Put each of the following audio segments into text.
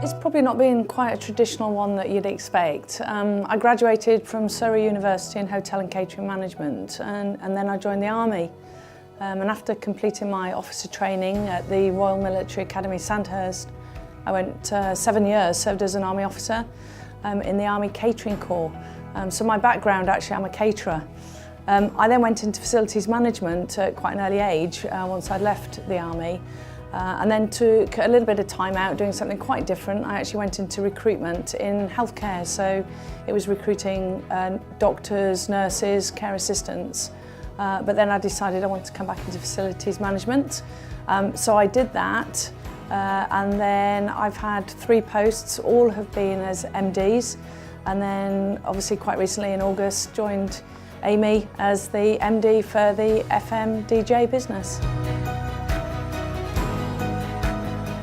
It's probably not been quite a traditional one that you'd expect. I graduated from Surrey University in Hotel and Catering Management and then I joined the Army. And after completing my officer training at the Royal Military Academy Sandhurst, I went 7 years, served as an Army officer in the Army Catering Corps. So my background, actually, I'm a caterer. I then went into facilities management at quite an early age once I'd left the Army. And then took a little bit of time out doing something quite different. I actually went into recruitment in healthcare, so it was recruiting doctors, nurses, care assistants. But then I decided I wanted to come back into facilities management. So I did that, and then I've had 3 posts, all have been as MDs, and then obviously quite recently in August joined Amey as the MD for the FM DJ business.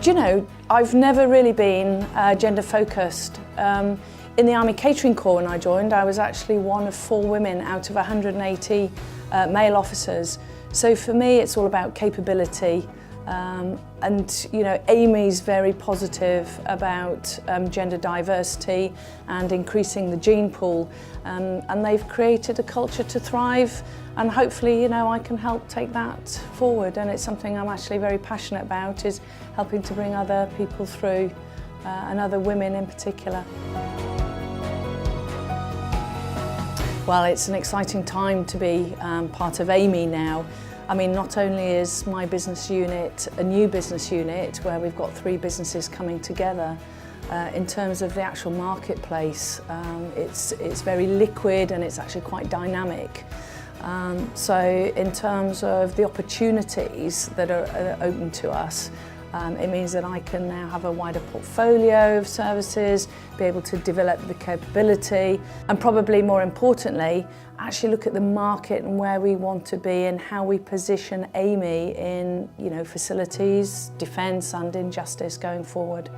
Do you know, I've never really been gender focused. In the Army Catering Corps when I joined, I was actually one of 4 women out of 180 male officers. So for me, it's all about capability. And you know, Amey's very positive about gender diversity and increasing the gene pool. And they've created a culture to thrive. And hopefully, you know, I can help take that forward. And it's something I'm actually very passionate about, is helping to bring other people through, and other women in particular. Well, it's an exciting time to be part of Amey now. I mean, not only is my business unit a new business unit where we've got 3 businesses coming together, in terms of the actual marketplace, it's very liquid and it's actually quite dynamic. So in terms of the opportunities that are open to us, it means that I can now have a wider portfolio of services, be able to develop the capability, and probably more importantly, actually look at the market and where we want to be and how we position Amey in, you know, facilities, defence and in justice going forward.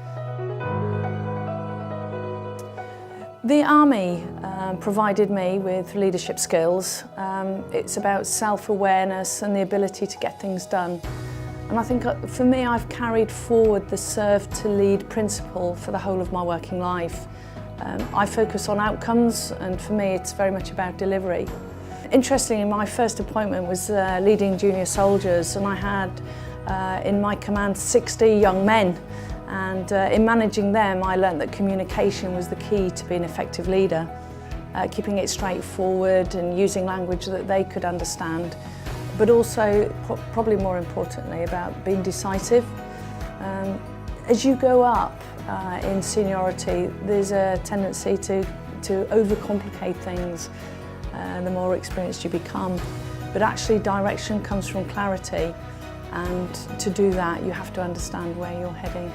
The Army provided me with leadership skills. It's about self-awareness and the ability to get things done. And I think for me, I've carried forward the serve to lead principle for the whole of my working life. I focus on outcomes, and for me it's very much about delivery. Interestingly, my first appointment was leading junior soldiers, and I had in my command 60 young men. And in managing them, I learned that communication was the key to being an effective leader. Keeping it straightforward and using language that they could understand, but also, probably more importantly, about being decisive. As you go up in seniority, there's a tendency to overcomplicate things the more experienced you become. But actually, direction comes from clarity. And to do that, you have to understand where you're heading.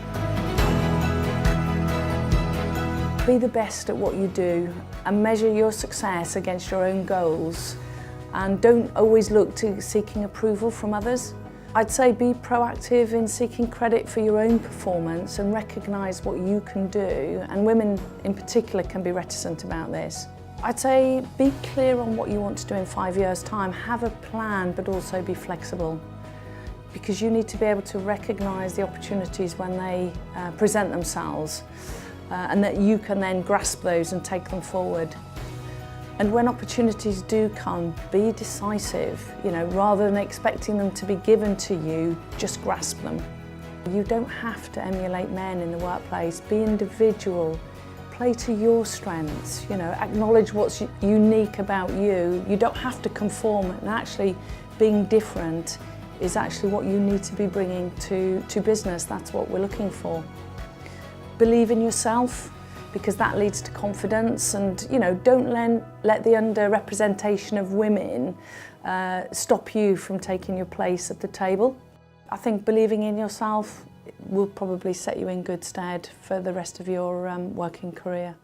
Be the best at what you do and measure your success against your own goals. And don't always look to seeking approval from others. I'd say be proactive in seeking credit for your own performance and recognise what you can do. And women in particular can be reticent about this. I'd say be clear on what you want to do in 5 years' time. Have a plan, but also be flexible, because you need to be able to recognise the opportunities when they present themselves, and that you can then grasp those and take them forward. And when opportunities do come, be decisive, you know, rather than expecting them to be given to you, just grasp them. You don't have to emulate men in the workplace. Be individual, play to your strengths, you know, acknowledge what's unique about you. You don't have to conform, and actually being different is actually what you need to be bringing to business. That's what we're looking for. Believe in yourself, because that leads to confidence, and you know, don't let the underrepresentation of women stop you from taking your place at the table. I think believing in yourself will probably set you in good stead for the rest of your working career.